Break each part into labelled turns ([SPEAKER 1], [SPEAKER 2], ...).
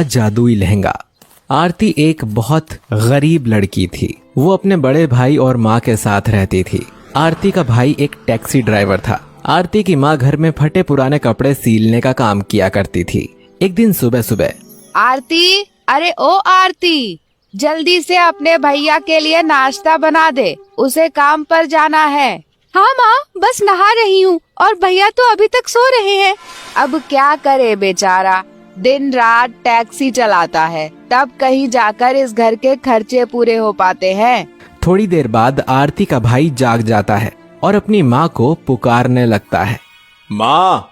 [SPEAKER 1] जादुई लहंगा। आरती एक बहुत गरीब लड़की थी। वो अपने बड़े भाई और माँ के साथ रहती थी। आरती का भाई एक टैक्सी ड्राइवर था। आरती की माँ घर में फटे पुराने कपड़े सीलने का काम किया करती थी। एक दिन सुबह सुबह
[SPEAKER 2] आरती, अरे ओ आरती, जल्दी से अपने भैया के लिए नाश्ता बना दे, उसे काम पर जाना है।
[SPEAKER 3] हाँ माँ, बस नहा रही हूँ और भैया तो अभी तक सो रहे हैं।
[SPEAKER 2] अब क्या करे बेचारा, दिन रात टैक्सी चलाता है, तब कहीं जाकर इस घर के खर्चे पूरे हो पाते हैं।
[SPEAKER 1] थोड़ी देर बाद आरती का भाई जाग जाता है और अपनी माँ को पुकारने लगता है।
[SPEAKER 4] माँ,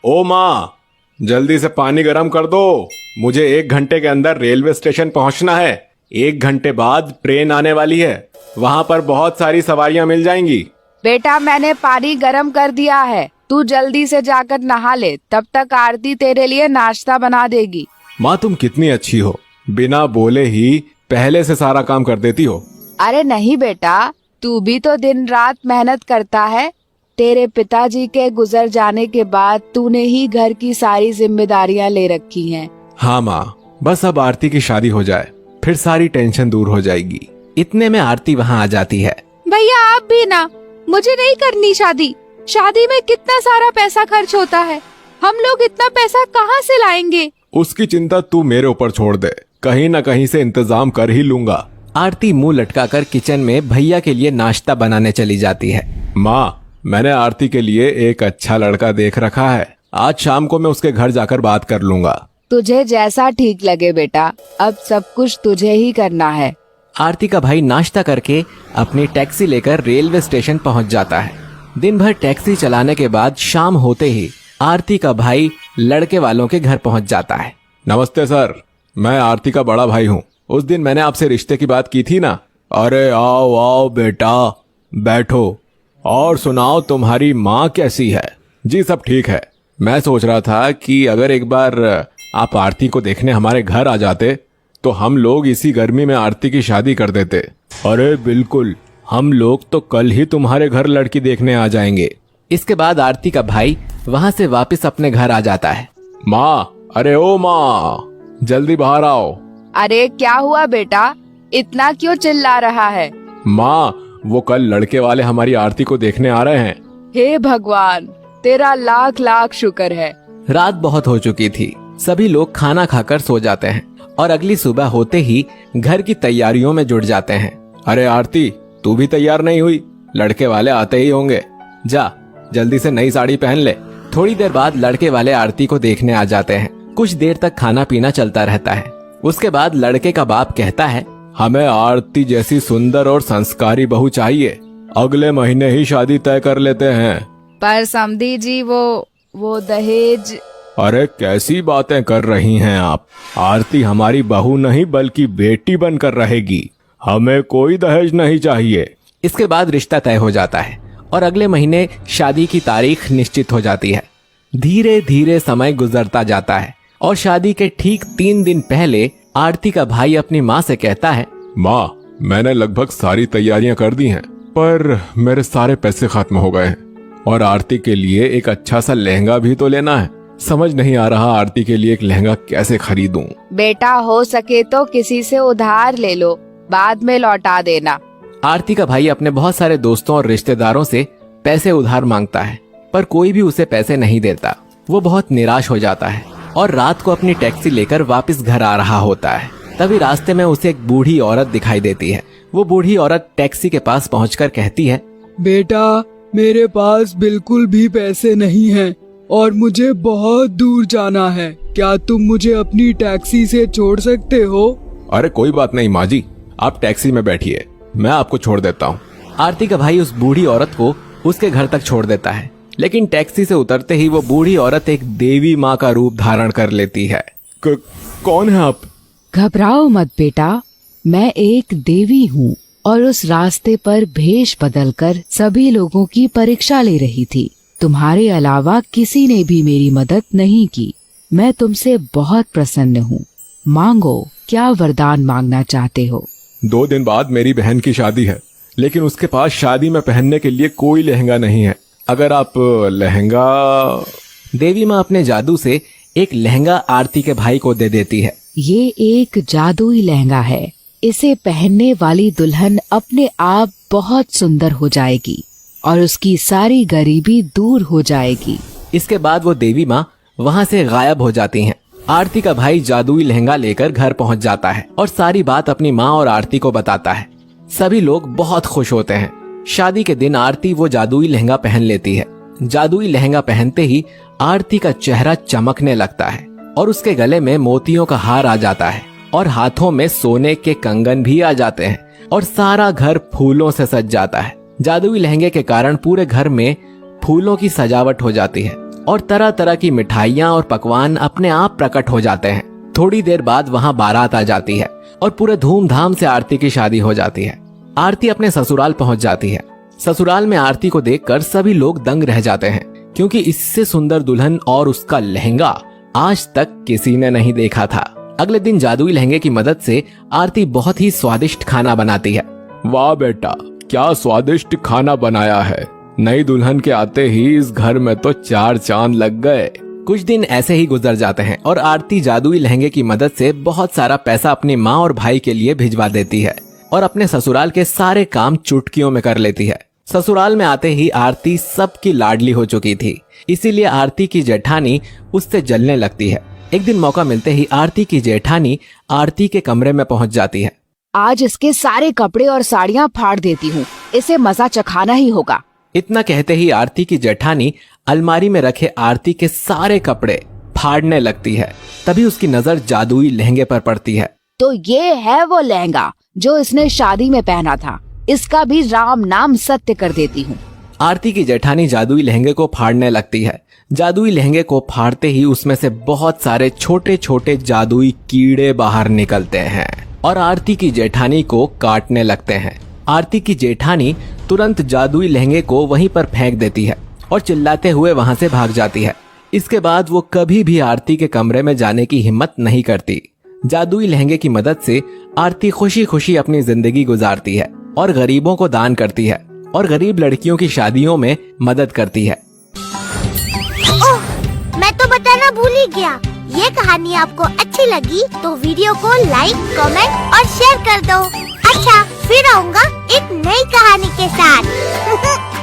[SPEAKER 4] ओ माँ, जल्दी से पानी गर्म कर दो। मुझे 1 घंटे के अंदर रेलवे स्टेशन पहुँचना है। 1 घंटे बाद ट्रेन आने वाली है, वहाँ पर बहुत सारी सवारियाँ मिल जाएंगी।
[SPEAKER 2] बेटा, मैंने पानी गर्म कर दिया है, तू जल्दी से जाकर नहा ले, तब तक आरती तेरे लिए नाश्ता बना देगी।
[SPEAKER 4] माँ, तुम कितनी अच्छी हो, बिना बोले ही पहले से सारा काम कर देती हो।
[SPEAKER 2] अरे नहीं बेटा, तू भी तो दिन रात मेहनत करता है। तेरे पिताजी के गुजर जाने के बाद तूने ही घर की सारी जिम्मेदारियां ले रखी हैं।
[SPEAKER 4] हाँ माँ, बस अब आरती की शादी हो जाए, फिर सारी टेंशन दूर हो जाएगी।
[SPEAKER 1] इतने में आरती वहाँ आ जाती है।
[SPEAKER 3] भैया आप भी ना, मुझे नहीं करनी शादी। शादी में कितना सारा पैसा खर्च होता है, हम लोग इतना पैसा कहाँ से लाएंगे?
[SPEAKER 4] उसकी चिंता तू मेरे ऊपर छोड़ दे, कहीं न कहीं से इंतजाम कर ही लूंगा।
[SPEAKER 1] आरती मुंह लटकाकर किचन में भैया के लिए नाश्ता बनाने चली जाती है।
[SPEAKER 4] माँ, मैंने आरती के लिए एक अच्छा लड़का देख रखा है, आज शाम को मैं उसके घर जाकर बात कर लूंगा।
[SPEAKER 2] तुझे जैसा ठीक लगे बेटा, अब सब कुछ तुझे ही करना है।
[SPEAKER 1] आरती का भाई नाश्ता करके अपनी टैक्सी लेकर रेलवे स्टेशन पहुंच जाता है। दिन भर टैक्सी चलाने के बाद शाम होते ही आरती का भाई लड़के वालों के घर पहुंच जाता है।
[SPEAKER 4] नमस्ते सर, मैं आरती का बड़ा भाई हूँ। उस दिन मैंने आपसे रिश्ते की बात की थी ना। अरे आओ आओ बेटा, बैठो और सुनाओ, तुम्हारी माँ कैसी है? जी सब ठीक है। मैं सोच रहा था कि अगर एक बार आप आरती को देखने हमारे घर आ जाते तो हम लोग इसी गर्मी में आरती की शादी कर देते। अरे बिल्कुल, हम लोग तो कल ही तुम्हारे घर लड़की देखने आ जाएंगे।
[SPEAKER 1] इसके बाद आरती का भाई वहां से वापस अपने घर आ जाता है।
[SPEAKER 4] माँ, अरे ओ माँ, जल्दी बाहर आओ।
[SPEAKER 2] अरे क्या हुआ बेटा, इतना क्यों चिल्ला रहा है?
[SPEAKER 4] माँ, वो कल लड़के वाले हमारी आरती को देखने आ रहे हैं।
[SPEAKER 2] हे भगवान, तेरा लाख लाख शुक्र है।
[SPEAKER 1] रात बहुत हो चुकी थी, सभी लोग खाना खाकर सो जाते हैं और अगली सुबह होते ही घर की तैयारियों में जुट जाते हैं।
[SPEAKER 4] अरे आरती, तू भी तैयार नहीं हुई? लड़के वाले आते ही होंगे, जा जल्दी से नई साड़ी पहन ले।
[SPEAKER 1] थोड़ी देर बाद लड़के वाले आरती को देखने आ जाते हैं। कुछ देर तक खाना पीना चलता रहता है। उसके बाद लड़के का बाप कहता है,
[SPEAKER 4] हमें आरती जैसी सुंदर और संस्कारी बहू चाहिए, अगले महीने ही शादी तय कर लेते हैं।
[SPEAKER 2] पर समधी जी, वो दहेज।
[SPEAKER 4] अरे कैसी बातें कर रही हैं आप? आरती हमारी बहू नहीं बल्कि बेटी बनकर रहेगी, हमें कोई दहेज नहीं चाहिए।
[SPEAKER 1] इसके बाद रिश्ता तय हो जाता है और अगले महीने शादी की तारीख निश्चित हो जाती है। धीरे धीरे समय गुजरता जाता है और शादी के ठीक 3 दिन पहले आरती का भाई अपनी माँ से कहता है,
[SPEAKER 4] माँ, मैंने लगभग सारी तैयारियां कर दी हैं, पर मेरे सारे पैसे खत्म हो गए हैं और आरती के लिए एक अच्छा सा लहंगा भी तो लेना है। समझ नहीं आ रहा आरती के लिए एक लहंगा कैसे खरीदूं।
[SPEAKER 2] बेटा, हो सके तो किसी से उधार ले लो, बाद में लौटा देना।
[SPEAKER 1] आरती का भाई अपने बहुत सारे दोस्तों और रिश्तेदारों से पैसे उधार मांगता है, पर कोई भी उसे पैसे नहीं देता। वो बहुत निराश हो जाता है और रात को अपनी टैक्सी लेकर वापस घर आ रहा होता है। तभी रास्ते में उसे एक बूढ़ी औरत दिखाई देती है। वो बूढ़ी औरत टैक्सी के पास पहुंचकर कहती है,
[SPEAKER 5] बेटा, मेरे पास बिल्कुल भी पैसे नहीं हैं और मुझे बहुत दूर जाना है। क्या तुम मुझे अपनी टैक्सी से छोड़ सकते हो?
[SPEAKER 4] अरे कोई बात नहीं माँ जी, आप टैक्सी में बैठिए, मैं आपको छोड़ देता हूँ।
[SPEAKER 1] आरती का भाई उस बूढ़ी औरत को उसके घर तक छोड़ देता है, लेकिन टैक्सी से उतरते ही वो बूढ़ी औरत एक देवी माँ का रूप धारण कर लेती है।
[SPEAKER 4] कौन है आप?
[SPEAKER 2] घबराओ मत बेटा, मैं एक देवी हूँ और उस रास्ते पर भेष बदलकर सभी लोगों की परीक्षा ले रही थी। तुम्हारे अलावा किसी ने भी मेरी मदद नहीं की। मैं तुमसे बहुत प्रसन्न हूँ। मांगो, क्या वरदान मांगना चाहते हो?
[SPEAKER 4] 2 दिन बाद मेरी बहन की शादी है, लेकिन उसके पास शादी में पहनने के लिए कोई लहंगा नहीं है। अगर आप लहंगा।
[SPEAKER 1] देवी माँ अपने जादू से एक लहंगा आरती के भाई को दे देती है।
[SPEAKER 2] ये एक जादुई लहंगा है। इसे पहनने वाली दुल्हन अपने आप बहुत सुंदर हो जाएगी और उसकी सारी गरीबी दूर हो जाएगी।
[SPEAKER 1] इसके बाद वो देवी माँ वहाँ से गायब हो जाती हैं। आरती का भाई जादुई लहंगा लेकर घर पहुँच जाता है और सारी बात अपनी माँ और आरती को बताता है। सभी लोग बहुत खुश होते हैं। शादी के दिन आरती वो जादुई लहंगा पहन लेती है। जादुई लहंगा पहनते ही आरती का चेहरा चमकने लगता है और उसके गले में मोतियों का हार आ जाता है और हाथों में सोने के कंगन भी आ जाते हैं और सारा घर फूलों से सज जाता है। जादुई लहंगे के कारण पूरे घर में फूलों की सजावट हो जाती है और तरह तरह की मिठाइयाँ और पकवान अपने आप प्रकट हो जाते हैं। थोड़ी देर बाद वहाँ बारात आ जाती है और पूरे धूमधाम से आरती की शादी हो जाती है। आरती अपने ससुराल पहुँच जाती है। ससुराल में आरती को देखकर सभी लोग दंग रह जाते हैं, क्योंकि इससे सुंदर दुल्हन और उसका लहंगा आज तक किसी ने नहीं देखा था। अगले दिन जादुई लहंगे की मदद से आरती बहुत ही स्वादिष्ट खाना बनाती है।
[SPEAKER 4] वाह बेटा, क्या स्वादिष्ट खाना बनाया है। नई दुल्हन के आते ही इस घर में तो 4 चांद लग गए।
[SPEAKER 1] कुछ दिन ऐसे ही गुजर जाते हैं और आरती जादुई लहंगे की मदद से बहुत सारा पैसा अपनी माँ और भाई के लिए भिजवा देती है और अपने ससुराल के सारे काम चुटकियों में कर लेती है। ससुराल में आते ही आरती सबकी लाडली हो चुकी थी, इसीलिए आरती की जेठानी उससे जलने लगती है। एक दिन मौका मिलते ही आरती की जेठानी आरती के कमरे में पहुंच जाती है।
[SPEAKER 2] आज इसके सारे कपड़े और साड़ियाँ फाड़ देती हूँ, इसे मजा चखाना ही होगा।
[SPEAKER 1] इतना कहते ही आरती की जेठानी अलमारी में रखे आरती के सारे कपड़े फाड़ने लगती है। तभी उसकी नजर जादुई लहंगे पर पड़ती है।
[SPEAKER 2] तो ये है वो लहंगा जो इसने शादी में पहना था, इसका भी राम नाम सत्य कर देती हूँ।
[SPEAKER 1] आरती की जेठानी जादुई लहंगे को फाड़ने लगती है। जादुई लहंगे को फाड़ते ही उसमें से बहुत सारे छोटे छोटे जादुई कीड़े बाहर निकलते हैं और आरती की जेठानी को काटने लगते हैं। आरती की जेठानी तुरंत जादुई लहंगे को वहीं पर फेंक देती है और चिल्लाते हुए वहां से भाग जाती है। इसके बाद वो कभी भी आरती के कमरे में जाने की हिम्मत नहीं करती। जादुई लहंगे की मदद से आरती खुशी खुशी अपनी जिंदगी गुजारती है और गरीबों को दान करती है और गरीब लड़कियों की शादियों में मदद करती है।
[SPEAKER 6] ओह, मैं तो बताना भूल ही गया। ये कहानी आपको अच्छी लगी तो वीडियो को लाइक, कमेंट और शेयर कर दो। अच्छा, फिर आऊँगा एक नई कहानी के साथ।